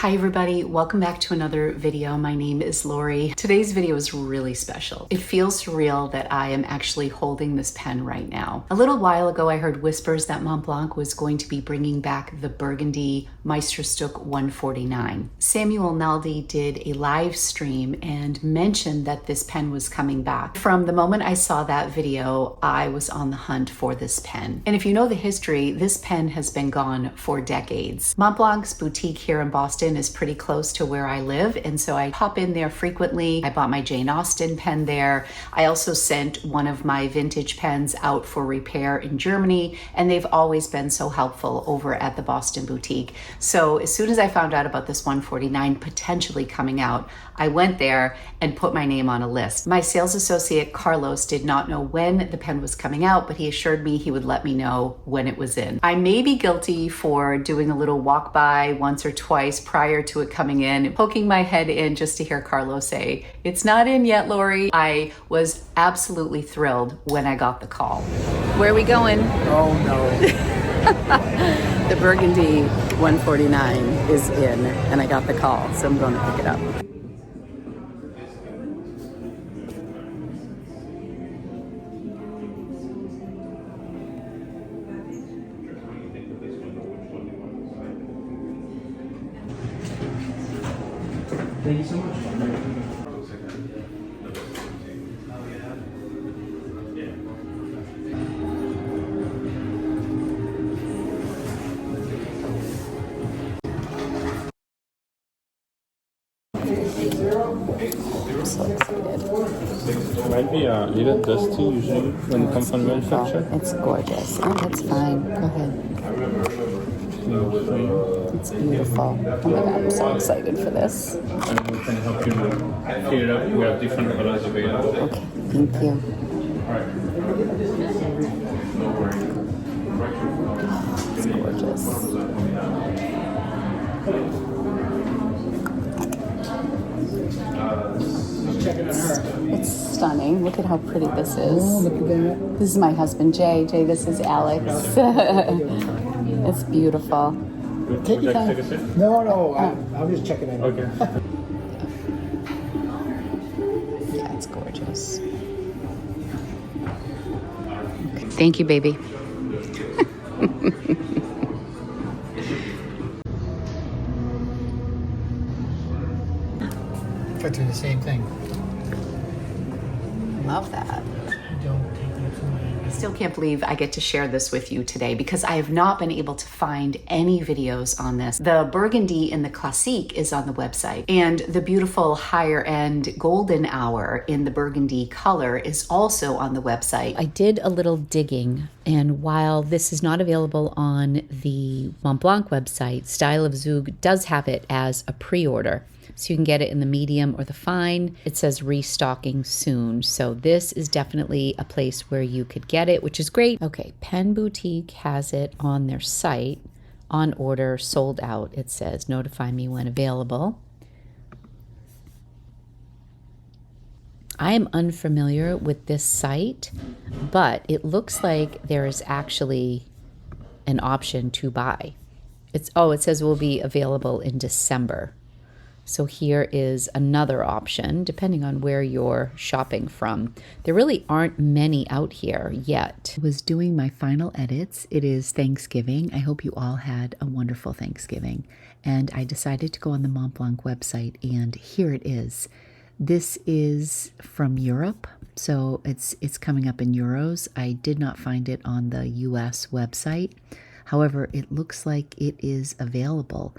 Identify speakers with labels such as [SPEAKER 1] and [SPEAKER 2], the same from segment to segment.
[SPEAKER 1] Hi everybody, welcome back to another video. My name is Lori. Today's video is really special. It feels surreal that I am actually holding this pen right now. A little while ago, I heard whispers that Montblanc was going to be bringing back the Burgundy Meisterstück 149. Samuel Naldi did a live stream and mentioned that this pen was coming back. From the moment I saw that video, I was on the hunt for this pen. And if you know the history, this pen has been gone for decades. Montblanc's boutique here in Boston is pretty close to where I live, and so I pop in there frequently. I bought my Jane Austen pen there. I also sent one of my vintage pens out for repair in Germany, and they've always been so helpful over at the Boston boutique. So as soon as I found out about this 149 potentially coming out, I went there and put my name on a list. My sales associate Carlos did not know when the pen was coming out, but he assured me he would let me know when it was in. I may be guilty for doing a little walk by once or twice prior to it coming in, poking my head in just to hear Carlos say, "It's not in yet, Lori." I was absolutely thrilled when I got the call. Where are we going?
[SPEAKER 2] Oh no.
[SPEAKER 1] The Burgundy 149 is in, and I got the call, so I'm going to pick it up.
[SPEAKER 2] Thank you so much.
[SPEAKER 1] I'm so excited.
[SPEAKER 3] It might be a little dusty usually when it comes from manufacturer.
[SPEAKER 1] It's gorgeous. Oh, that's fine. Go ahead. It's beautiful. Oh my God, I'm so excited for this.
[SPEAKER 3] And we can help you fill it up. We have different colors available.
[SPEAKER 1] Okay, thank you.
[SPEAKER 3] Alright. No worries.
[SPEAKER 1] It's gorgeous. It's stunning. Look at how pretty this is.
[SPEAKER 2] Oh, look at that.
[SPEAKER 1] This is my husband, Jay. Jay, this is Alex. It's beautiful.
[SPEAKER 2] Take your
[SPEAKER 3] Would you like to
[SPEAKER 2] time.
[SPEAKER 3] take a sip?
[SPEAKER 2] No, I'm just checking in.
[SPEAKER 3] Okay.
[SPEAKER 1] Yeah, it's gorgeous. Okay. Thank you, baby.
[SPEAKER 2] I do the same thing.
[SPEAKER 1] Love that.
[SPEAKER 2] Don't take that from me.
[SPEAKER 1] I still can't believe I get to share this with you today because I have not been able to find any videos on this. The Burgundy in the Classique is on the website, and the beautiful higher end golden hour in the Burgundy color is also on the website. I did a little digging, and while this is not available on the Montblanc website, Style of Zug does have it as a pre-order. So you can get it in the medium or the fine. It says restocking soon. So this is definitely a place where you could get it, which is great. Okay, Pen Boutique has it on their site. On order, sold out, it says. Notify me when available. I am unfamiliar with this site, but it looks like there is actually an option to buy. It says it will be available in December. So here is another option, depending on where you're shopping from. There really aren't many out here yet. I was doing my final edits. It is Thanksgiving. I hope you all had a wonderful Thanksgiving. And I decided to go on the Montblanc website, and here it is. This is from Europe, so it's coming up in euros. I did not find it on the US website. However, it looks like it is available.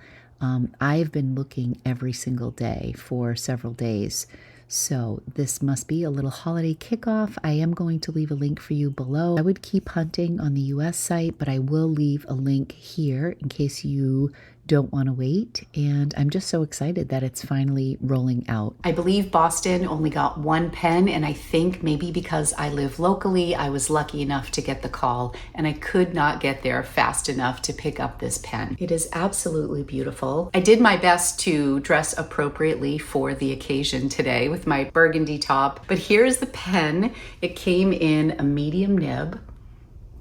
[SPEAKER 1] I've been looking every single day for several days, so this must be a little holiday kickoff. I am going to leave a link for you below. I would keep hunting on the US site, but I will leave a link here in case you don't want to wait, and I'm just so excited that it's finally rolling out. I believe Boston only got one pen, and I think maybe because I live locally, I was lucky enough to get the call, and I could not get there fast enough to pick up this pen. It is absolutely beautiful. I did my best to dress appropriately for the occasion today with my burgundy top, but here's the pen. It came in a medium nib.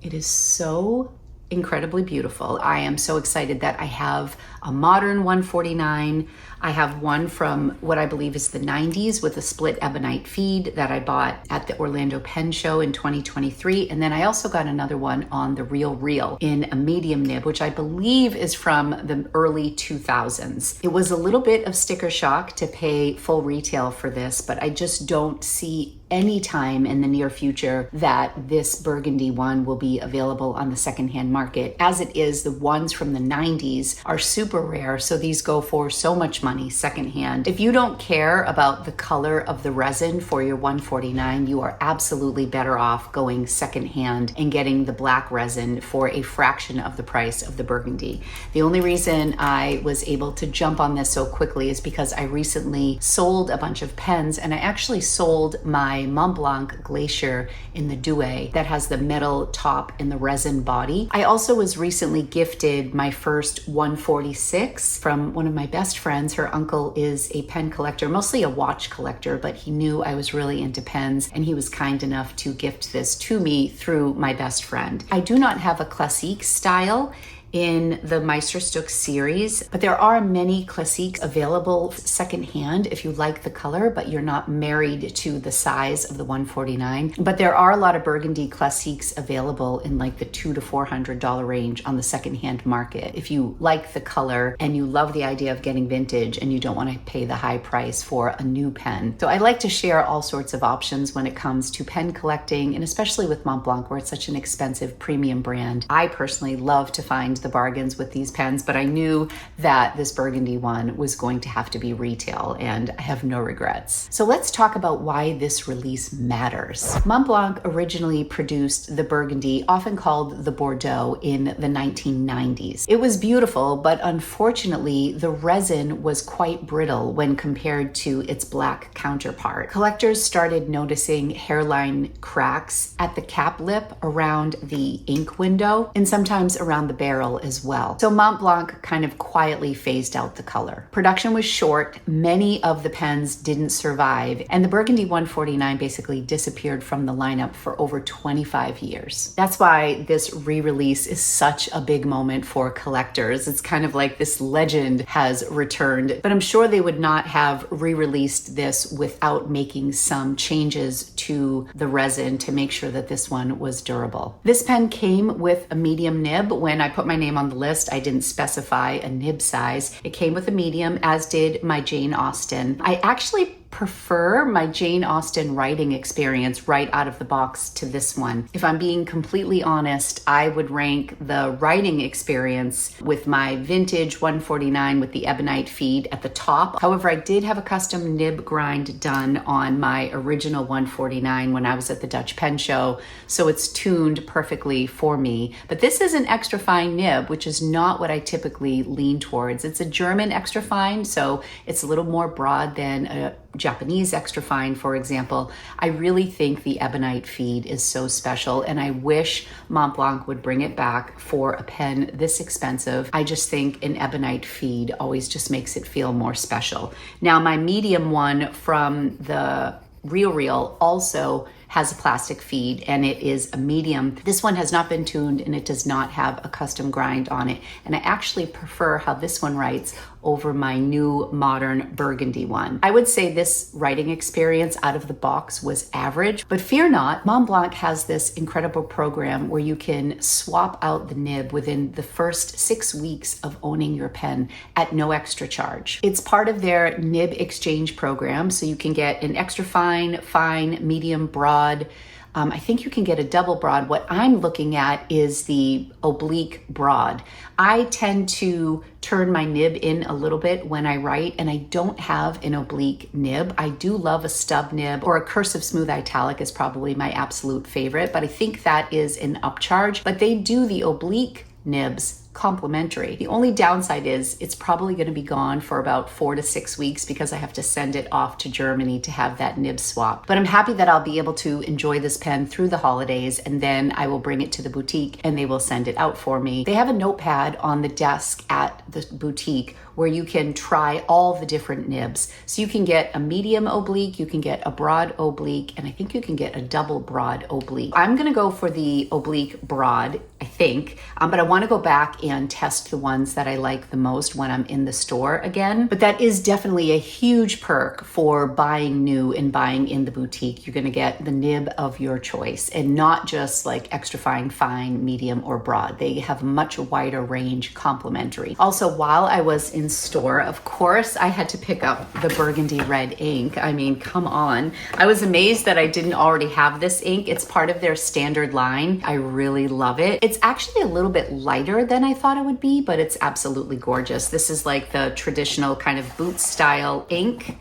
[SPEAKER 1] It is so incredibly beautiful. I am so excited that I have a modern 149. I have one from what I believe is the 90s with a split ebonite feed that I bought at the Orlando Pen Show in 2023. And then I also got another one on the Real Real in a medium nib, which I believe is from the early 2000s. It was a little bit of sticker shock to pay full retail for this, but I just don't see any time in the near future that this Burgundy one will be available on the secondhand market. As it is, the ones from the 90s are super rare, so these go for so much money secondhand. If you don't care about the color of the resin for your 149, you are absolutely better off going secondhand and getting the black resin for a fraction of the price of the Burgundy. The only reason I was able to jump on this so quickly is because I recently sold a bunch of pens, and I actually sold my Montblanc Glacier in the Douai that has the metal top and the resin body. I also was recently gifted my first 146 from one of my best friends. Her uncle is a pen collector, mostly a watch collector, but he knew I was really into pens, and he was kind enough to gift this to me through my best friend. I do not have a classique style in the Meisterstück series, but there are many classiques available secondhand if you like the color, but you're not married to the size of the 149. But there are a lot of Burgundy classiques available in like the $200 to $400 range on the secondhand market. If you like the color and you love the idea of getting vintage and you don't want to pay the high price for a new pen. So I like to share all sorts of options when it comes to pen collecting, and especially with Montblanc, where it's such an expensive premium brand. I personally love to find the bargains with these pens, but I knew that this Burgundy one was going to have to be retail, and I have no regrets. So let's talk about why this release matters. Montblanc originally produced the Burgundy, often called the Bordeaux, in the 1990s. It was beautiful, but unfortunately the resin was quite brittle when compared to its black counterpart. Collectors started noticing hairline cracks at the cap lip, around the ink window, and sometimes around the barrel as well. So Montblanc kind of quietly phased out the color. Production was short, many of the pens didn't survive, and the Burgundy 149 basically disappeared from the lineup for over 25 years. That's why this re-release is such a big moment for collectors. It's kind of like this legend has returned, but I'm sure they would not have re-released this without making some changes to the resin to make sure that this one was durable. This pen came with a medium nib. When I put my name on the list, I didn't specify a nib size. It came with a medium, as did my Jane Austen. I actually prefer my Jane Austen writing experience right out of the box to this one. If I'm being completely honest, I would rank the writing experience with my vintage 149 with the ebonite feed at the top. However, I did have a custom nib grind done on my original 149 when I was at the Dutch Pen Show, so it's tuned perfectly for me. But this is an extra fine nib, which is not what I typically lean towards. It's a German extra fine, so it's a little more broad than a Japanese extra fine, for example. I really think the ebonite feed is so special, and I wish Montblanc would bring it back for a pen this expensive. I just think an ebonite feed always just makes it feel more special. Now, my medium one from the Real Real also has a plastic feed, and it is a medium. This one has not been tuned, and it does not have a custom grind on it. And I actually prefer how this one writes over my new modern Burgundy one. I would say this writing experience out of the box was average, but fear not, Montblanc has this incredible program where you can swap out the nib within the first 6 weeks of owning your pen at no extra charge. It's part of their Nib Exchange program, so you can get an extra fine, fine, medium, broad. I think you can get a double broad. What I'm looking at is the oblique broad. I tend to turn my nib in a little bit when I write, and I don't have an oblique nib. I do love a stub nib, or a cursive smooth italic is probably my absolute favorite, but I think that is an upcharge. But they do the oblique nibs complimentary. The only downside is it's probably going to be gone for about 4 to 6 weeks because I have to send it off to Germany to have that nib swap. But I'm happy that I'll be able to enjoy this pen through the holidays, and then I will bring it to the boutique and they will send it out for me. They have a notepad on the desk at the boutique where you can try all the different nibs. So you can get a medium oblique, you can get a broad oblique, and I think you can get a double broad oblique. I'm gonna go for the oblique broad, I think, but I wanna go back and test the ones that I like the most when I'm in the store again. But that is definitely a huge perk for buying new and buying in the boutique. You're gonna get the nib of your choice and not just like extra fine, medium, or broad. They have a much wider range complimentary. Also, while I was in store, of course, I had to pick up the Burgundy red ink. I mean, come on. I was amazed that I didn't already have this ink. It's part of their standard line. I really love it. It's actually a little bit lighter than I thought it would be, but it's absolutely gorgeous. This is like the traditional kind of boot style ink,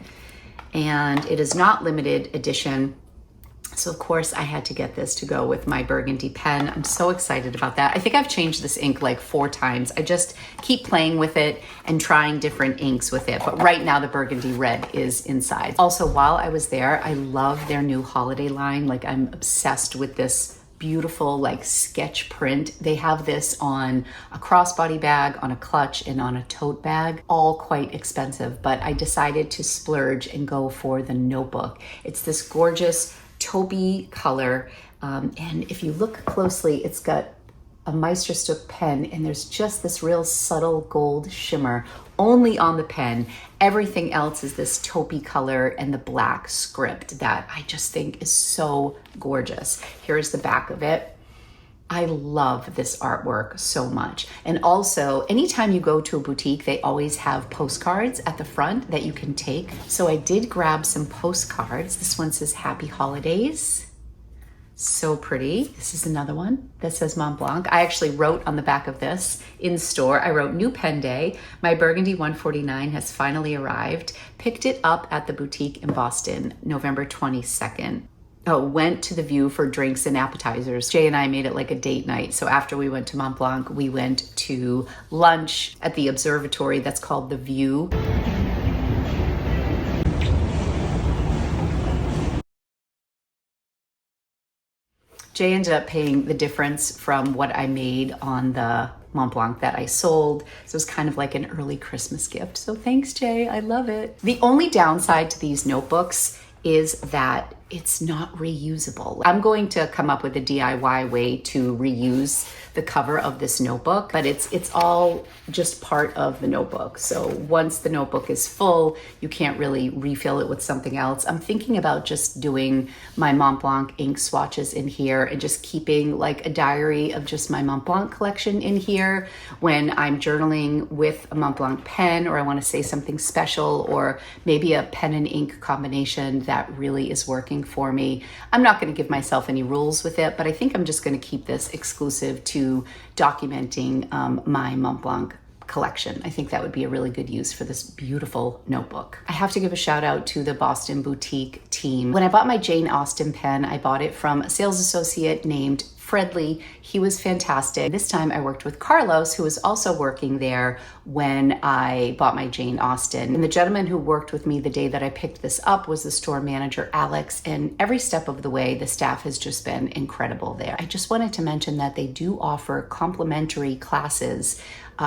[SPEAKER 1] and it is not limited edition. So of course I had to get this to go with my Burgundy pen. I'm so excited about that. I think I've changed this ink like 4 times. I just keep playing with it and trying different inks with it. But right now the Burgundy red is inside. Also, while I was there, I love their new holiday line. Like, I'm obsessed with this beautiful like sketch print. They have this on a crossbody bag, on a clutch, and on a tote bag, all quite expensive, but I decided to splurge and go for the notebook. It's this gorgeous taupey color, and if you look closely, it's got a Meisterstück pen, and there's just this real subtle gold shimmer only on the pen. Everything else is this taupey color and the black script that I just think is so gorgeous. Here's the back of it. I love this artwork so much. And also, anytime you go to a boutique, they always have postcards at the front that you can take. So I did grab some postcards. This one says Happy Holidays. So pretty. This is another one that says Montblanc. I actually wrote on the back of this in store. I wrote New Pen Day. My Burgundy 149 has finally arrived. Picked it up at the boutique in Boston, November 22nd. Oh, went to the View for drinks and appetizers. Jay and I made it like a date night. So after we went to Montblanc, we went to lunch at the observatory that's called the View. Jay ended up paying the difference from what I made on the Montblanc that I sold. So it was kind of like an early Christmas gift. So thanks, Jay. I love it. The only downside to these notebooks is that it's not reusable. I'm going to come up with a DIY way to reuse the cover of this notebook, but it's all just part of the notebook. So once the notebook is full, you can't really refill it with something else. I'm thinking about just doing my Montblanc ink swatches in here and just keeping like a diary of just my Montblanc collection in here when I'm journaling with a Montblanc pen, or I want to say something special, or maybe a pen and ink combination that really is working for me. I'm not going to give myself any rules with it, but I think I'm just going to keep this exclusive to documenting my Montblanc collection. I think that would be a really good use for this beautiful notebook. I have to give a shout out to the Boston boutique team. When I bought my Jane Austen pen, I bought it from a sales associate named Fredley. He was fantastic. This time I worked with Carlos, who was also working there when I bought my Jane Austen. And the gentleman who worked with me the day that I picked this up was the store manager, Alex. And every step of the way, the staff has just been incredible there. I just wanted to mention that they do offer complimentary classes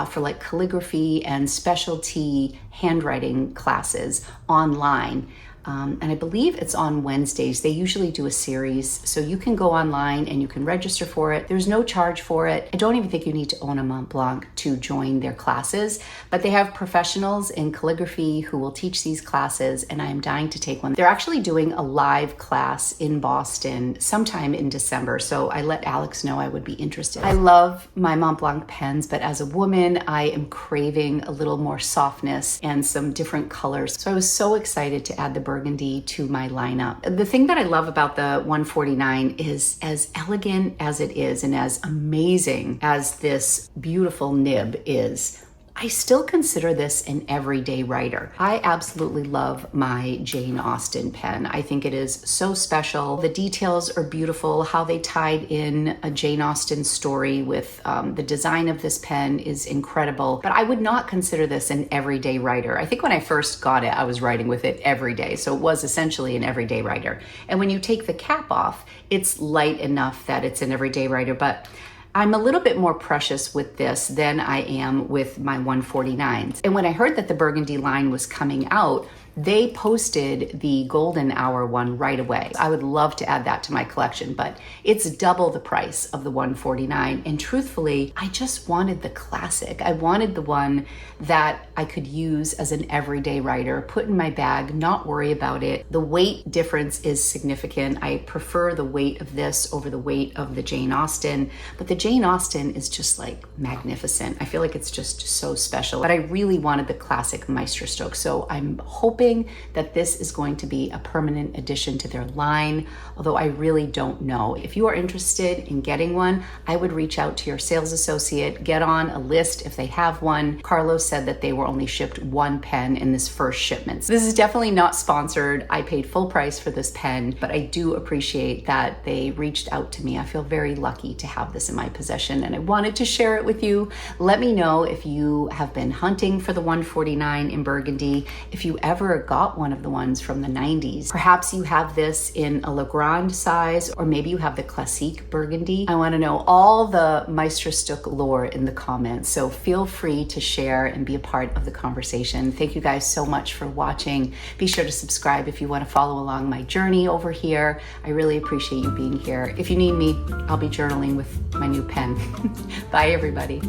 [SPEAKER 1] for like calligraphy and specialty handwriting classes online. And I believe it's on Wednesdays. They usually do a series, so you can go online and you can register for it. There's no charge for it. I don't even think you need to own a Montblanc to join their classes, but they have professionals in calligraphy who will teach these classes, and I'm dying to take one. They're actually doing a live class in Boston sometime in December, so I let Alex know I would be interested. I love my Montblanc pens, but as a woman, I am craving a little more softness and some different colors. So I was so excited to add the Burgundy to my lineup. The thing that I love about the 149 is, as elegant as it is and as amazing as this beautiful nib is, I I still consider this an everyday writer. I absolutely love my Jane Austen pen. I think it is so special. The details are beautiful. How they tied in a Jane Austen story with the design of this pen is incredible. But I would not consider this an everyday writer. I think when I first got it, I was writing with it every day. So it was essentially an everyday writer. And when you take the cap off, it's light enough that it's an everyday writer. But I'm a little bit more precious with this than I am with my 149s. And when I heard that the Burgundy line was coming out, they posted the golden hour one right away. I would love to add that to my collection, but it's double the price of the 149. And truthfully, I just wanted the classic. I wanted the one that I could use as an everyday writer, put in my bag, not worry about it. The weight difference is significant. I prefer the weight of this over the weight of the Jane Austen, but the Jane Austen is just like magnificent. I feel like it's just so special, but I really wanted the classic Meisterstroke. So I'm hoping that this is going to be a permanent addition to their line, although I really don't know. If you are interested in getting one, I would reach out to your sales associate, get on a list if they have one. Carlos said that they were only shipped one pen in this first shipment. So this is definitely not sponsored. I paid full price for this pen, but I do appreciate that they reached out to me. I feel very lucky to have this in my possession, and I wanted to share it with you. Let me know if you have been hunting for the 149 in Burgundy, if you ever got one of the ones from the 90s. Perhaps you have this in a Legrand size, or maybe you have the Classique Burgundy. I want to know all the Meisterstück lore in the comments, so feel free to share and be a part of the conversation. Thank you guys so much for watching. Be sure to subscribe if you want to follow along my journey over here. I really appreciate you being here. If you need me, I'll be journaling with my new pen. Bye, everybody.